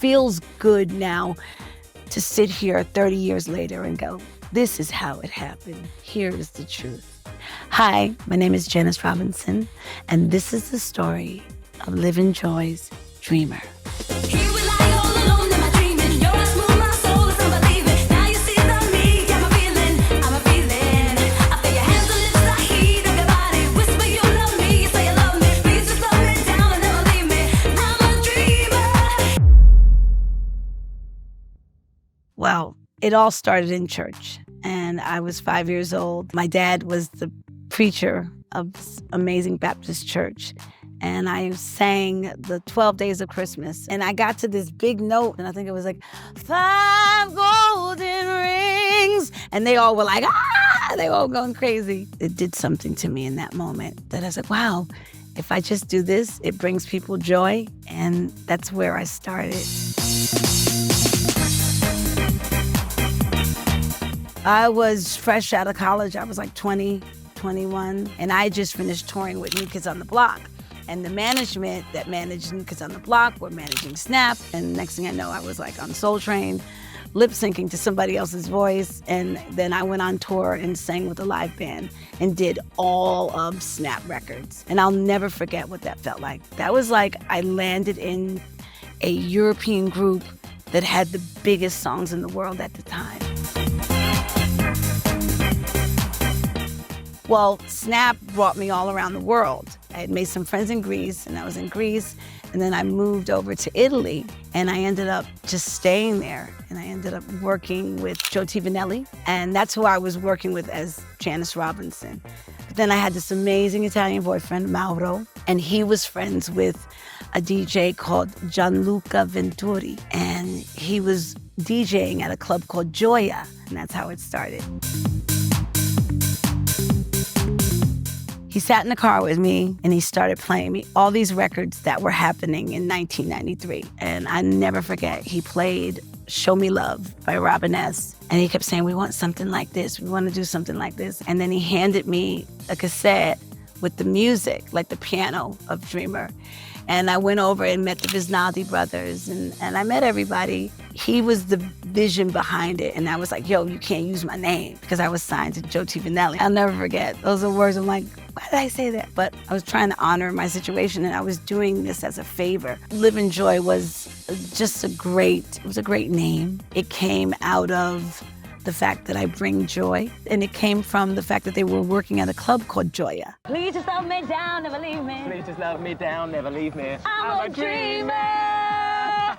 feels good now to sit here 30 years later and go, this is how it happened. Here is the truth. Hi, my name is Janice Robinson, and this is the story of Livin' Joy's Dreamer. Well, it all started in church, and I was 5 years old. My dad was the preacher of this amazing Baptist church, and I sang the 12 Days of Christmas, and I got to this big note, and I think it was like, 5 golden rings, and they all were like, ah, they were all going crazy. It did something to me in that moment that I was like, wow, if I just do this, it brings people joy, and that's where I started. I was fresh out of college. I was like 20, 21, and I just finished touring with New Kids on the Block. And the management that managed New Kids on the Block were managing Snap, and next thing I know, I was like on Soul Train, lip syncing to somebody else's voice, and then I went on tour and sang with a live band and did all of Snap records. And I'll never forget what that felt like. That was like I landed in a European group that had the biggest songs in the world at the time. Well, Snap brought me all around the world. I had made some friends in Greece, and I was in Greece, and then I moved over to Italy, and I ended up just staying there, and I ended up working with Joe T. Vannelli, and that's who I was working with as Janice Robinson. But then I had this amazing Italian boyfriend, Mauro, and he was friends with a DJ called Gianluca Venturi, and he was DJing at a club called Gioia, and that's how it started. He sat in the car with me, and he started playing me all these records that were happening in 1993. And I never forget, he played Show Me Love by Robin S. And he kept saying, we want something like this. We want to do something like this. And then he handed me a cassette with the music, like the piano of Dreamer. And I went over and met the Visnaldi brothers, and I met everybody. He was the vision behind it, and I was like, yo, you can't use my name, because I was signed to Joe T. Vannelli. I'll never forget. Those are words I'm like, why did I say that? But I was trying to honor my situation, and I was doing this as a favor. Livin' Joy was just a great name. It came out of the fact that I bring joy, and it came from the fact that they were working at a club called Gioia. Please just love me down, never leave me. Please just love me down, never leave me. I'm a dreamer.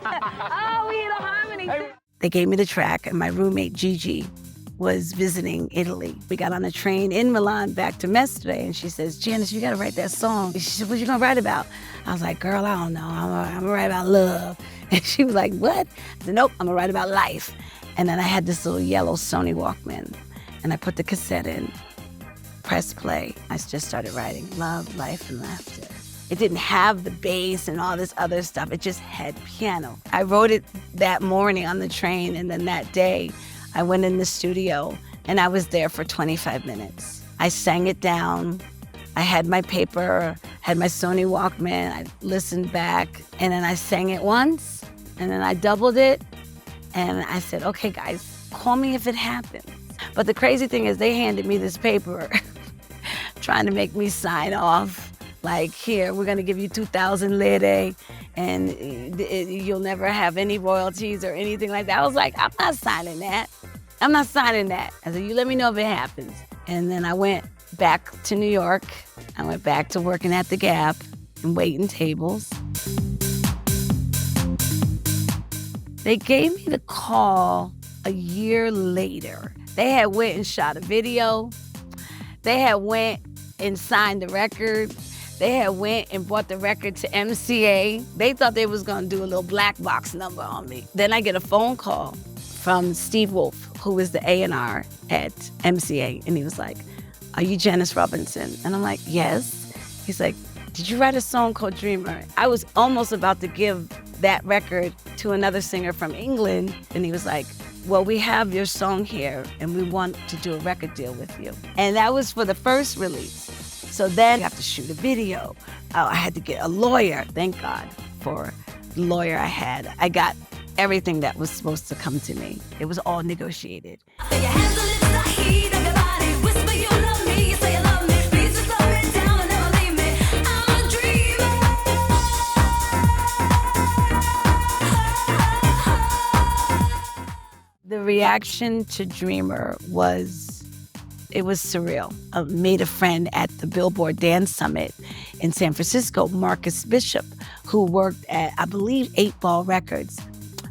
Oh, we the harmony. They gave me the track, and my roommate Gigi was visiting Italy. We got on a train in Milan back to Mestre, and she says, Janice, you gotta write that song. She said, what you gonna write about? I was like, girl, I don't know. I'm gonna write about love. And she was like, what? I said, nope, I'm gonna write about life. And then I had this little yellow Sony Walkman, and I put the cassette in, pressed play. I just started writing love, life, and laughter. It didn't have the bass and all this other stuff. It just had piano. I wrote it that morning on the train, and then that day, I went in the studio, and I was there for 25 minutes. I sang it down. I had my paper, had my Sony Walkman. I listened back, and then I sang it once, and then I doubled it. And I said, okay, guys, call me if it happens. But the crazy thing is they handed me this paper trying to make me sign off. Like, here, we're going to give you 2,000 lire, and you'll never have any royalties or anything like that. I was like, I'm not signing that. I'm not signing that. I said, you let me know if it happens. And then I went back to New York. I went back to working at the Gap and waiting tables. They gave me the call a year later. They had went and shot a video. They had went and signed the record. They had went and brought the record to MCA. They thought they was gonna do a little black box number on me. Then I get a phone call from Steve Wolf, who is the A&R at MCA, and he was like, are you Janice Robinson? And I'm like, yes. He's like, did you write a song called Dreamer? I was almost about to give that record to another singer from England, and he was like, well, we have your song here, and we want to do a record deal with you. And that was for the first release. So then you have to shoot a video. I had to get a lawyer. Thank God for the lawyer I had. I got everything that was supposed to come to me. It was all negotiated. The reaction to Dreamer was surreal. I made a friend at the Billboard Dance Summit in San Francisco, Marcus Bishop, who worked at, I believe, 8 Ball Records.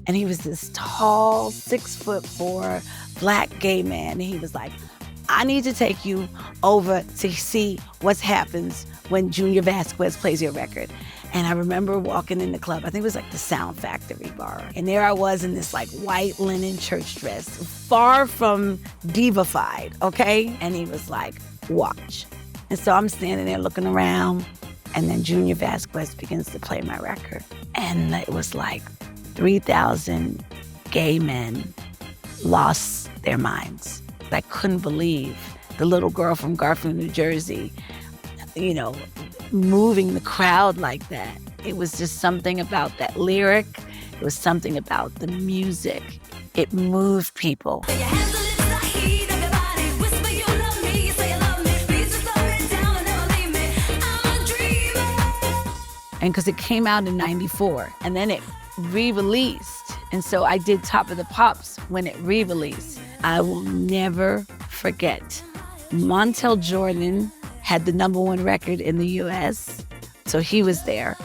And he was this tall, 6'4" black gay man. And he was like, I need to take you over to see what happens when Junior Vasquez plays your record. And I remember walking in the club, I think it was like the Sound Factory bar. And there I was in this like white linen church dress, far from diva-fied, okay? And he was like, watch. And so I'm standing there looking around, and then Junior Vasquez begins to play my record. And it was like 3,000 gay men lost their minds. I couldn't believe the little girl from Garfield, New Jersey, you know, moving the crowd like that. It was just something about that lyric. It was something about the music. It moved people. And because it came out in '94, and then it re-released. And so I did Top of the Pops when it re-released. I will never forget. Montel Jordan had the #1 record in the US, so he was there.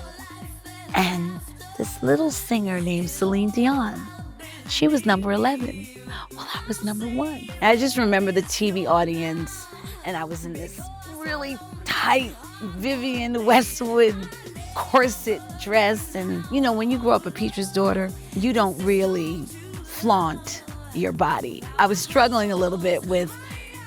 And this little singer named Celine Dion, she was number 11. Well, I was number 1. And I just remember the TV audience, and I was in this really tight Vivienne Westwood corset dress. And, you know, when you grow up a preacher's daughter, you don't really flaunt your body. I was struggling a little bit with,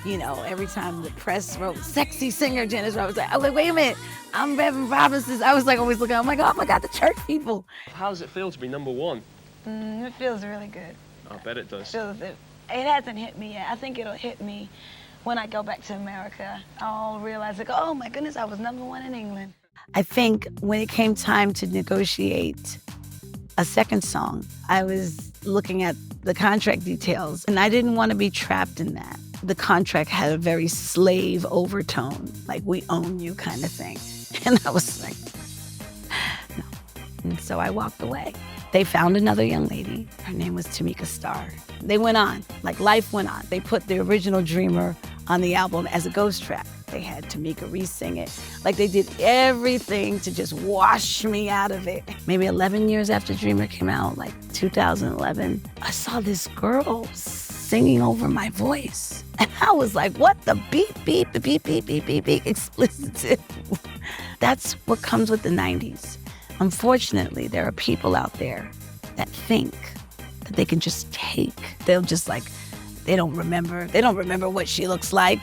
you know, every time the press wrote sexy singer Janis Robinson, I was like, wait a minute, I'm Reverend Robinson. I was like always looking, oh my God, the church people. How does it feel to be #1? It feels really good. I bet it does. It hasn't hit me yet. I think it'll hit me when I go back to America. I'll realize, like, oh my goodness, I was #1 in England. I think when it came time to negotiate a second song, I was looking at the contract details, and I didn't want to be trapped in that. The contract had a very slave overtone, like we own you kind of thing. And I was like, no. And so I walked away. They found another young lady. Her name was Tamika Starr. They went on, like life went on. They put the original Dreamer on the album as a ghost track. They had Tamika re-sing it. Like they did everything to just wash me out of it. Maybe 11 years after Dreamer came out, like 2011, I saw this girl singing over my voice. And I was like, what the beep, beep, beep, beep, beep, beep, beep, explicit. That's what comes with the 90s. Unfortunately, there are people out there that think that they can just take. They'll just like, they don't remember what she looks like.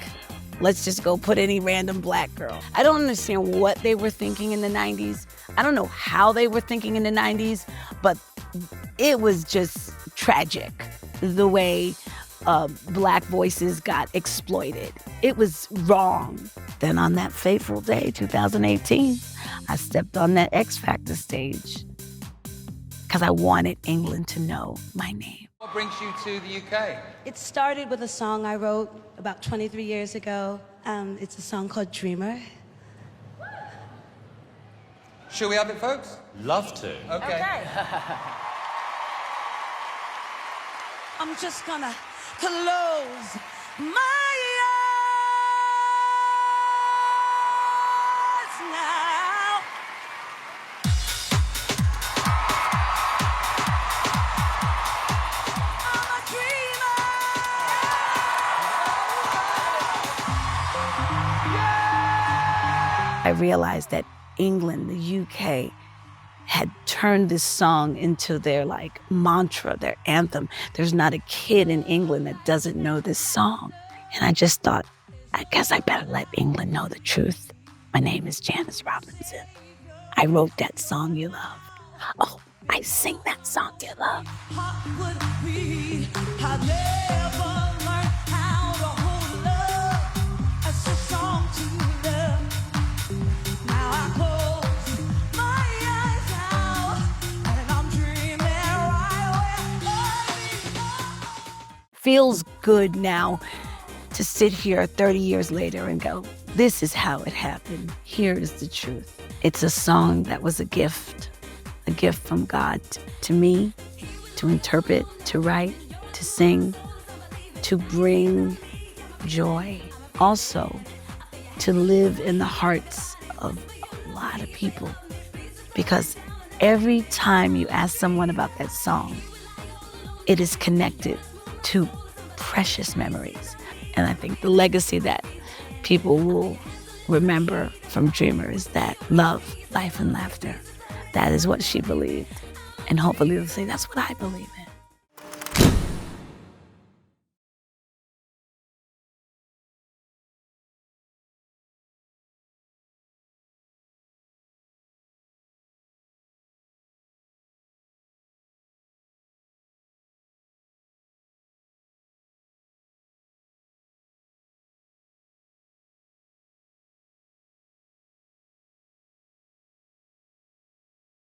Let's just go put any random black girl. I don't understand what they were thinking in the 90s. I don't know how they were thinking in the 90s, but it was just tragic the way black voices got exploited. It was wrong. Then on that fateful day, 2018, I stepped on that X Factor stage because I wanted England to know my name. What brings you to the UK? It started with a song I wrote about 23 years ago. It's a song called Dreamer. Shall we have it, folks? Love to. Okay. I'm just gonna close my eyes now. I'm a dreamer. I realized that England, the UK, had turned this song into their like mantra, their anthem. There's not a kid in England that doesn't know this song. And I just thought, I guess I better let England know the truth. My name is Janis Robinson. I wrote that song you love. Oh, I sing that song you love. What would we have never learned how to hold love as a song to love. Now I close my eyes now, and I'm dreaming right away. feels good now to sit here 30 years later and go, this is how it happened. Here is the truth. It's a song that was a gift from God to me, to interpret, to write, to sing, to bring joy. Also, to live in the hearts of a lot of people. Because every time you ask someone about that song, it is connected to precious memories. And I think the legacy that people will remember from Dreamer is that love, life, and laughter. That is what she believed. And hopefully they'll say, that's what I believe in.